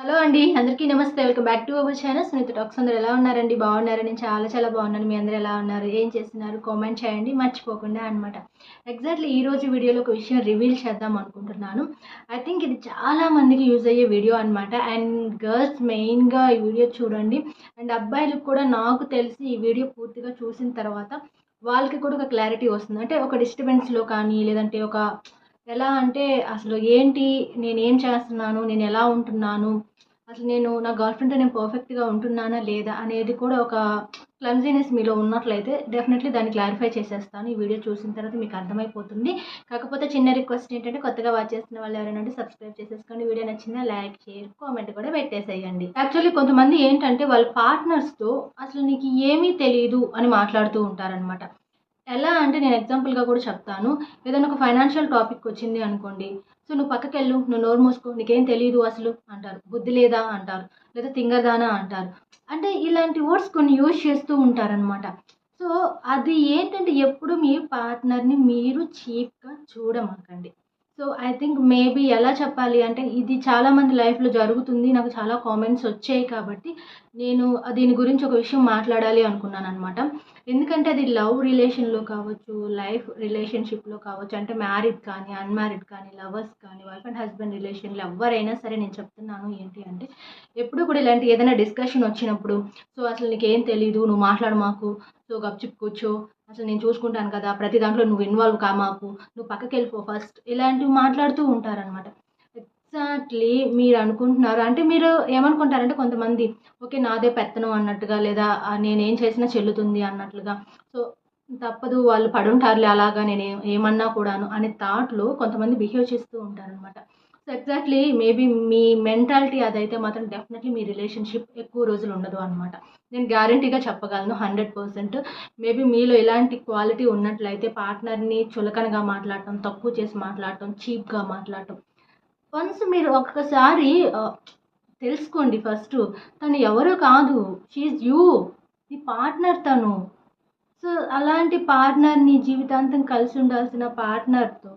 Hello అండి. అందరికీ నమస్తే. Welcome back to our channel Sunitha talks. అందరూ ఎలా ఉన్నారండి? బాగున్నారా? నేను చాలా బాగున్నాను. మీ అందరూ ఎలా ఉన్నారు? ఏం చేస్తున్నారు? కామెంట్ చేయండి మర్చిపోకుండా అనమాట. ఎగ్జాక్ట్లీ ఈరోజు వీడియోలో ఒక విషయం రివీల్ చేద్దాం అనుకుంటున్నాను. ఐ థింక్ ఇది చాలా మందికి యూజ్ అయ్యే వీడియో అనమాట. అండ్ గర్ల్స్ మెయిన్గా ఈ వీడియో చూడండి. అండ్ అబ్బాయిలకు కూడా నాకు తెలిసి ఈ వీడియో పూర్తిగా చూసిన తర్వాత వాళ్ళకి కూడా ఒక క్లారిటీ వస్తుంది. అంటే ఒక డిస్టర్బెన్స్లో కానీ లేదంటే ఒక ఎలా అంటే అసలు ఏంటి, నేనేం చేస్తున్నాను, నేను ఎలా ఉంటున్నాను, అసలు నేను నా గర్ల్ ఫ్రెండ్‌తో నేను పర్ఫెక్ట్‌గా ఉంటున్నానా లేదా అనేది కూడా ఒక క్లమ్జీనెస్ మీలో ఉన్నట్లయితే డెఫినెట్లీ దాన్ని క్లారిఫై చేసేస్తాను. ఈ వీడియో చూసిన తర్వాత మీకు అర్థమైపోతుంది. కాకపోతే చిన్న రిక్వెస్ట్ ఏంటంటే కొత్తగా వాచ్ చేస్తున్న వాళ్ళు ఎవరైనా ఉంటే సబ్స్క్రైబ్ చేసేసుకోండి. వీడియో నచ్చిందా లైక్, షేర్, కామెంట్ కూడా పెట్టేసేయండి. యాక్చువల్లీ కొంతమంది ఏంటంటే వాళ్ళ పార్ట్నర్స్‌తో అసలు నీకు ఏమీ తెలీదు అని మాట్లాడుతూ ఉంటారనమాట. ఎలా అంటే నేను ఎగ్జాంపుల్‌గా కూడా చెప్తాను. ఏదైనా ఒక ఫైనాన్షియల్ టాపిక్ వచ్చింది అనుకోండి. సో, "నువ్వు పక్కకెళ్ళు, నువ్వు నోరు మూసుకో, నీకేం తెలీదు అసలు" అంటారు. "బుద్ధి లేదా" అంటారు. లేదా "తింగరదానా" అంటారు. అంటే ఇలాంటి వర్డ్స్ కొన్ని యూజ్ చేస్తూ ఉంటారనమాట. సో, అది ఏంటంటే ఎప్పుడు మీ పార్ట్నర్‌ని మీరు చీప్‌గా చూడమాకండి. సో, ఐ థింక్ మేబీ ఎలా చెప్పాలి అంటే ఇది చాలామంది లైఫ్‌లో జరుగుతుంది. నాకు చాలా కామెంట్స్ వచ్చాయి కాబట్టి నేను దీని గురించి ఒక విషయం మాట్లాడాలి అనుకున్నాననమాట. ఎందుకంటే అది లవ్ రిలేషన్‌లో కావచ్చు, లైఫ్ రిలేషన్‌షిప్‌లో కావచ్చు, అంటే మ్యారీడ్ కానీ, అన్‌మ్యారీడ్ కానీ, లవర్స్ కానీ, వైఫ్ అండ్ హస్బెండ్ రిలేషన్‌లో ఎవ్వరైనా సరే నేను చెప్తున్నాను ఏంటి అంటే, ఎప్పుడు కూడా ఇలాంటి ఏదైనా డిస్కషన్ వచ్చినప్పుడు, సో అసలు నీకేం తెలీదు, నువ్వు మాట్లాడ మాకు, సో గప్‌చుప్ కూర్చో, అసలు నేను చూసుకుంటాను కదా, ప్రతి దాంట్లో నువ్వు ఇన్వాల్వ్ కామాకు, నువ్వు పక్కకెళ్ళిపో ఫస్ట్, ఇలాంటివి మాట్లాడుతూ ఉంటారనమాట. ఎగ్జాక్ట్‌లీ మీరనుకుంటున్నారు అంటే మీరు ఏమనుకుంటారంటే కొంతమంది ఓకే. నాదే పెత్తనం అన్నట్టుగా లేదా నేనేం చేసినా చెల్లుతుంది అన్నట్లుగా. సో, తప్పదు వాళ్ళు పడుంటారులే అలాగా ఏమన్నా కూడాను అనే థాట్‌లో కొంతమంది బిహేవ్ చేస్తూ ఉంటారనమాట. సో, ఎగ్జాక్ట్‌లీ మేబీ మీ మెంటాలిటీ అదైతే మాత్రం డెఫినెట్‌లీ మీ రిలేషన్‌షిప్ ఎక్కువ రోజులు ఉండదు అనమాట. నేను గ్యారంటీగా చెప్పగలను 100%. మేబీ మీలో ఇలాంటి క్వాలిటీ ఉన్నట్లయితే పార్ట్నర్‌ని చులకనగా మాట్లాడటం, తక్కువ చేసి మాట్లాడటం, చీప్‌గా మాట్లాడటం. వన్స్ మీరు ఒక్కసారి తెలుసుకోండి ఫస్టు. తను ఎవరో కాదు. She is you. నీ పార్ట్నర్ తను. సో, అలాంటి పార్ట్నర్‌ని జీవితాంతం కలిసి ఉండాల్సిన పార్ట్నర్‌తో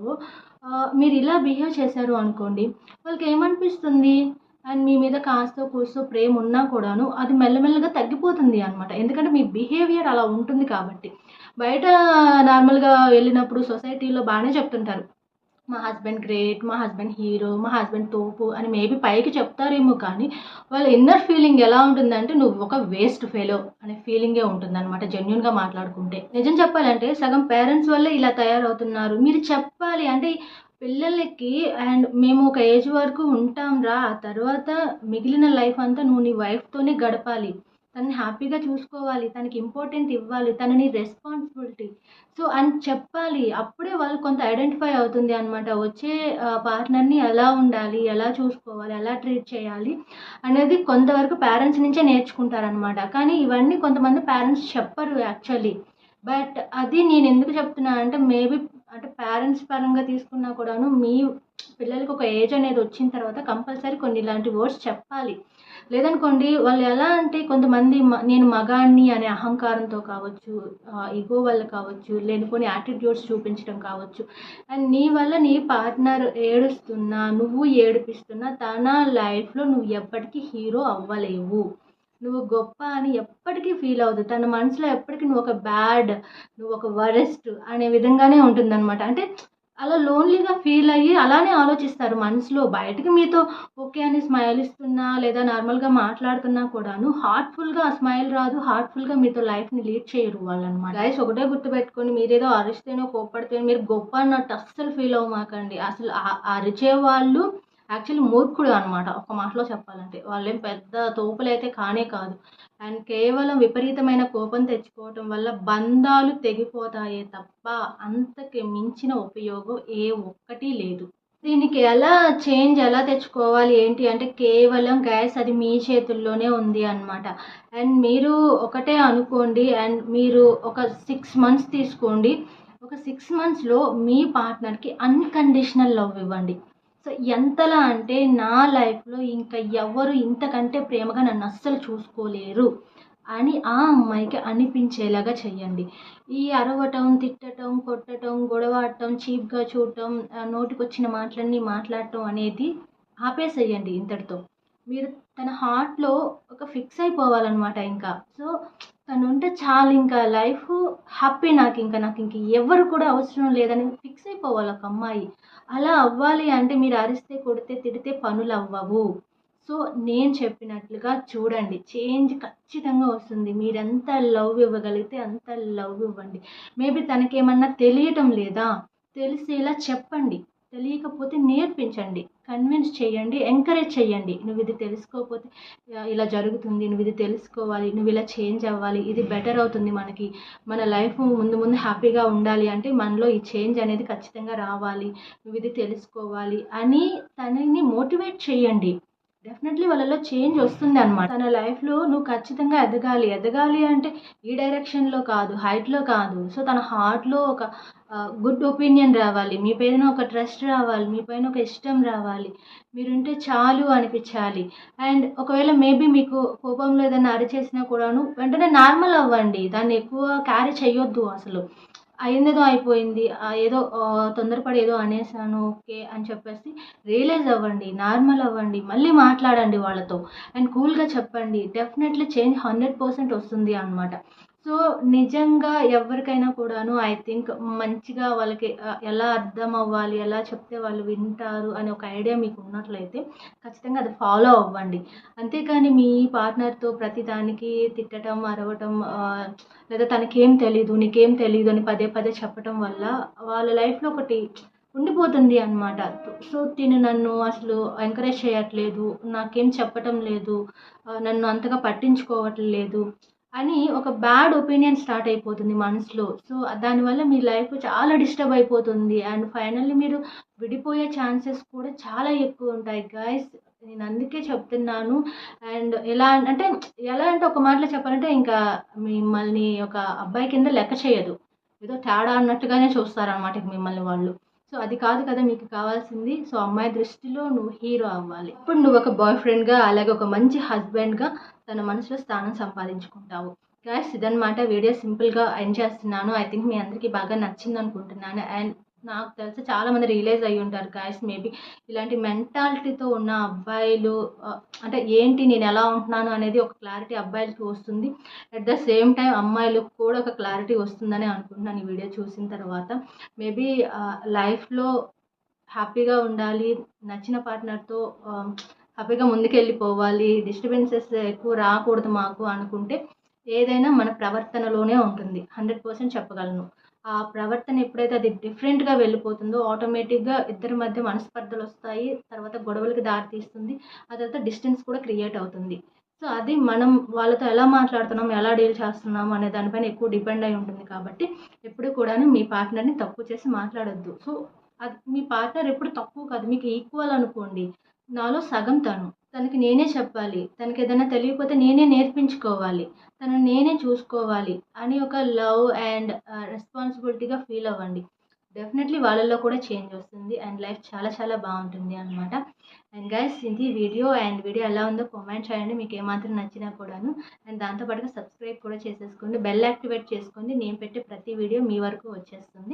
మీరిలా బిహేవ్ చేశారు అనుకోండి, వాళ్ళకేమనిపిస్తుంది? అండ్ మీ మీద కాస్తో కూస్తో ప్రేమున్నా కూడాను అది మెల్లమెల్లగా తగ్గిపోతుంది అనమాట. ఎందుకంటే మీ బిహేవియర్ అలా ఉంటుంది కాబట్టి. బయట నార్మల్‌గా వెళ్ళినప్పుడు సొసైటీలో బానే చెప్తుంటారు. మా హస్బెండ్ గ్రేట్, మా హస్బెండ్ హీరో, మా హస్బెండ్ తోపు అని మేబీ పైకి చెప్తారేమో కానీ, వాళ్ళ ఇన్నర్ ఫీలింగ్ ఎలా ఉంటుందంటే, నువ్వు ఒక వేస్ట్ ఫెలో అనే ఫీలింగే ఉంటుందనమాట జెన్యూన్‌గా మాట్లాడుకుంటే. నిజం చెప్పాలంటే సగం పేరెంట్స్ వల్లే ఇలా తయారవుతున్నారు. మీరు చెప్పాలి అంటే పిల్లలకి అండ్ మేము ఒక ఏజ్ వరకు ఉంటాంరా, ఆ తర్వాత మిగిలిన లైఫ్ అంతా నువ్వు నీ వైఫ్‌తోనే గడపాలి. తనని హ్యాపీగా చూసుకోవాలి, తనకి ఇంపార్టెంట్ ఇవ్వాలి, తను నీ రెస్పాన్సిబిలిటీ. సో, అని చెప్పాలి. అప్పుడే వాళ్ళు కొంత ఐడెంటిఫై అవుతుంది అనమాట. వచ్చే పార్ట్నర్‌ని ఎలా ఉండాలి, ఎలా చూసుకోవాలి, ఎలా ట్రీట్ చేయాలి అనేది కొంతవరకు పేరెంట్స్ నుంచే నేర్చుకుంటారనమాట. కానీ ఇవన్నీ కొంతమంది పేరెంట్స్ చెప్పరు యాక్చువల్లీ. బట్ అది నేనెందుకు చెప్తున్నానంటే మేబీ అంటే పేరెంట్స్ పరంగా తీసుకున్నా కూడాను మీ పిల్లలకి ఒక ఏజ్ అనేది వచ్చిన తర్వాత కంపల్సరీ కొన్ని ఇలాంటి వర్డ్స్ చెప్పాలి. లేదనుకోండి వాళ్ళు ఎలా అంటే కొంతమంది నేను మగాడిని అనే అహంకారంతో కావచ్చు, ఇగో వల్ల కావచ్చు, లేనిపోని యాటిట్యూడ్స్ చూపించడం కావచ్చు. అండ్ నీ వల్ల నీ పార్ట్నర్ ఏడుస్తున్నా, నువ్వు ఏడిపిస్తున్నా తన లైఫ్‌లో నువ్వు ఎప్పటికీ హీరో అవ్వలేవు. నువ్వు గొప్ప అని ఎప్పటికీ ఫీల్ అవ్వదు. తన మనసులో ఎప్పటికి నువ్వొక వరస్ట్ అనే విధంగానే ఉంటుందనమాట. అంటే అలా లోన్‌లీగా ఫీల్ అయ్యి అలానే ఆలోచిస్తారు మనసులో. బయటకి మీతో ఓకే అని స్మైల్ ఇస్తున్నా లేదా నార్మల్‌గా మాట్లాడుతున్నా కూడాను హార్ట్‌ఫుల్‌గా ఆ స్మైల్ రాదు. హార్ట్‌ఫుల్‌గా మీతో లైఫ్‌ని లీడ్ చేయరు వాళ్ళనమాట. గైస్ ఒకటే గుర్తుపెట్టుకోండి, మీరేదో అరిస్తేనో, కోప్పడితేనో మీరు గొప్ప అన్నట్టు అస్సలు ఫీల్ అవ్వమాకండి. అసలు అరిచేవాళ్ళు యాక్చువల్లీ మూర్ఖుడు అనమాట. ఒక్క మాటలో చెప్పాలంటే. వాళ్ళేం పెద్ద తోపులైతే కానే కాదు. అండ్ కేవలం విపరీతమైన కోపం తెచ్చుకోవటం వల్ల బంధాలు తెగిపోతాయే తప్ప అంతకు మించిన ఉపయోగం ఏ ఒక్కటి లేదు. దీనికి ఎలా తెచ్చుకోవాలి ఏంటి అంటే కేవలం గైస్ అది మీ చేతుల్లోనే ఉంది అనమాట. అండ్ మీరు ఒకటే అనుకోండి అండ్ మీరు ఒక 6 మంత్స్ తీసుకోండి. ఒక 6 మంత్స్‌లో మీ పార్ట్నర్‌కి అన్‌కండిషనల్ లవ్ ఇవ్వండి. సో, ఎంతలా అంటే నా లైఫ్‌లో ఇంకా ఎవ్వరు ఇంతకంటే ప్రేమగా నన్నస్సలు చూసుకోలేరు అని ఆ అమ్మాయికి అనిపించేలాగా చెయ్యండి. ఈ అరవటం, తిట్టటం, కొట్టటం, గొడవాడటం, చీప్‌గా చూడటం, నోటికొచ్చిన మాటలన్నీ మాట్లాడటం అనేది ఆపేసేయండి ఇంతటితో. మీరు తన హార్ట్‌లో ఒక ఫిక్స్ అయిపోవాలనమాట ఇంకా. సో, తనుంటే చాలు ఇంకా లైఫు హ్యాపీ నాకింక ఎవ్వరు కూడా అవసరం లేదని ఫిక్స్ అయిపోవాలి ఒక అమ్మాయి. అలా అవ్వాలి అంటే మీరు అరిస్తే, కొడితే, తిడితే పనులవ్వవు. సో, నేను చెప్పినట్లుగా చూడండి. చేంజ్ ఖచ్చితంగా వస్తుంది. మీరెంత లవ్ ఇవ్వగలిగితే అంత లవ్ ఇవ్వండి. మేబీ తనకేమన్నా తెలియటం లేదా? తెలిసేలా చెప్పండి. తెలియకపోతే నేర్పించండి. కన్విన్స్ చేయండి. ఎంకరేజ్ చేయండి. నువ్విది తెలుసుకోకపోతే ఇలా జరుగుతుంది. నువ్విది తెలుసుకోవాలి. నువ్విలా చేంజ్ అవ్వాలి. ఇది బెటర్ అవుతుంది మనకి. మన లైఫ్ ముందు ముందు హ్యాపీగా ఉండాలి అంటే మనలో ఈ చేంజ్ అనేది ఖచ్చితంగా రావాలి. నువ్విది తెలుసుకోవాలి అని తనని మోటివేట్ చేయండి. డెఫినెట్‌లీ వాళ్ళలో చేంజ్ వస్తుందనమాట. తన లైఫ్‌లో నువ్వు ఖచ్చితంగా ఎదగాలి. ఎదగాలి అంటే ఈ డైరెక్షన్‌లో కాదు, హైట్‌లో కాదు. సో, తన హార్ట్‌లో ఒక గుడ్ ఒపీనియన్ రావాలి. మీ పైన ఒక ట్రస్ట్ రావాలి. మీ పైన ఒక ఇష్టం రావాలి. మీరుంటే చాలు అనిపిచ్చాలి. అండ్ ఒకవేళ మేబీ మీకు కోపంలో ఏదైనా అరిచేసినా కూడాను వెంటనే నార్మల్ అవ్వండి. దాన్ని ఎక్కువ క్యారీ చెయ్యొద్దు అసలు. అయిందేదో అయిపోయింది. ఏదో తొందరపడి ఏదో అనేసాను ఓకే అని చెప్పేసి రియలైజ్ అవ్వండి. నార్మల్ అవ్వండి. మళ్ళీ మాట్లాడండి వాళ్ళతో. అండ్ కూల్‌గా చెప్పండి. డెఫినెట్‌లీ చేంజ్ 100% వస్తుంది అనమాట. సో, నిజంగా ఎవరికైనా కూడాను ఐ థింక్ మంచిగా వాళ్ళకి ఎలా అర్థం అవ్వాలి, ఎలా చెప్తే వాళ్ళు వింటారు అనే ఒక ఐడియా మీకు ఉన్నట్లయితే ఖచ్చితంగా అది ఫాలో అవ్వండి. అంతేకాని మీ పార్ట్నర్‌తో ప్రతి దానికి తిట్టటం, అరవటం లేదా తనకేం తెలీదు, నీకేం తెలీదు అని పదే పదే చెప్పటం వల్ల వాళ్ళ లైఫ్‌లో ఒకటి ఉండిపోతుంది అనమాట. సో, తిను నన్ను అసలు ఎంకరేజ్ చేయట్లేదు, నాకేం చెప్పటం లేదు, నన్ను అంతగా పట్టించుకోవట్లేదు అని ఒక బ్యాడ్ ఒపీనియన్ స్టార్ట్ అయిపోతుంది మనసులో. సో, దానివల్ల మీ లైఫ్ చాలా డిస్టర్బ్ అయిపోతుంది. అండ్ ఫైనల్లీ మీరు విడిపోయే ఛాన్సెస్ కూడా చాలా ఎక్కువుంటాయి గైస్. నేను అందుకే చెప్తున్నాను. అండ్ ఎలా అంటే ఒక మాటలో చెప్పాలంటే ఇంకా మిమ్మల్ని ఒక అబ్బాయి కింద లెక్క చేయదు. ఏదో తేడా అన్నట్టుగానే చూస్తారనమాట ఇక మిమ్మల్ని వాళ్ళు. సో, అది కాదు కదా మీకు కావాల్సింది. సో, అమ్మాయి దృష్టిలో నువ్వు హీరో అవ్వాలి. ఇప్పుడు నువ్వొక బాయ్ ఫ్రెండ్‌గా అలాగే ఒక మంచి హస్బెండ్‌గా తన మనసులో స్థానం సంపాదించుకుంటావు. గైస్ ఇదనమాట వీడియో సింపుల్‌గా ఎండ్ చేస్తున్నాను. ఐ థింక్ మీ అందరికీ బాగా నచ్చిందనుకుంటున్నాను. అండ్ నాకు తెలిసి చాలామంది రియలైజ్ అయ్యుంటారు గైస్ మేబీ ఇలాంటి మెంటాలిటీతో ఉన్న అబ్బాయిలు అంటే ఏంటి నేనెలా ఉంటున్నాను అనేది ఒక క్లారిటీ అబ్బాయిలకి వస్తుంది. అట్ ద సేమ్ టైమ్ అమ్మాయిలకు కూడా ఒక క్లారిటీ వస్తుందని అనుకుంటున్నాను ఈ వీడియో చూసిన తర్వాత. మేబీ లైఫ్‌లో హ్యాపీగా ఉండాలి. నచ్చిన పార్ట్నర్‌తో హ్యాపీగా ముందుకెళ్ళిపోవాలి. డిస్టర్బెన్సెస్ ఎక్కువ రాకూడదు మాకు అనుకుంటే ఏదైనా మన ప్రవర్తనలోనే ఉంటుంది. 100% చెప్పగలను. ఆ ప్రవర్తన ఎప్పుడైతే అది డిఫరెంట్‌గా వెళ్ళిపోతుందో ఆటోమేటిక్‌గా ఇద్దరి మధ్య మనస్పర్ధలొస్తాయి. తర్వాత గొడవలకి దారి తీస్తుంది. ఆ తర్వాత డిస్టెన్స్ కూడా క్రియేట్ అవుతుంది. సో, అది మనం వాళ్ళతో ఎలా మాట్లాడుతున్నాం, ఎలా డీల్ చేస్తున్నాం అనే దానిపైన ఎక్కువ డిపెండ్ అయి ఉంటుంది కాబట్టి ఎప్పుడు కూడాను మీ పార్ట్నర్‌ని తక్కువ చేసి మాట్లాడొద్దు. సో, అది మీ పార్ట్నర్ ఎప్పుడు తక్కువ కాదు. మీకు ఈక్వల్ అనుకోండి. నాలో సగం తను. తనకి నేనే చెప్పాలి. తనకేదైనా తెలియకపోతే నేనే నేర్పించుకోవాలి. తనని నేనే చూసుకోవాలి అని ఒక లవ్ అండ్ రెస్పాన్సిబిలిటీగా ఫీల్ అవ్వండి. డెఫినెట్‌లీ వాళ్ళలో కూడా చేంజ్ వస్తుంది. అండ్ లైఫ్ చాలా చాలా బావుంటుంది అనమాట. అండ్ గైస్ ఇది వీడియో ఎలా ఉందో కామెంట్ చేయండి. మీకు ఏమాత్రం నచ్చినా కూడాను. అండ్ దాంతో పాటుగా సబ్స్క్రైబ్ కూడా చేసేసుకోండి. బెల్ యాక్టివేట్ చేసుకోండి. నేను పెట్టే ప్రతి వీడియో మీ వరకు వచ్చేస్తుంది.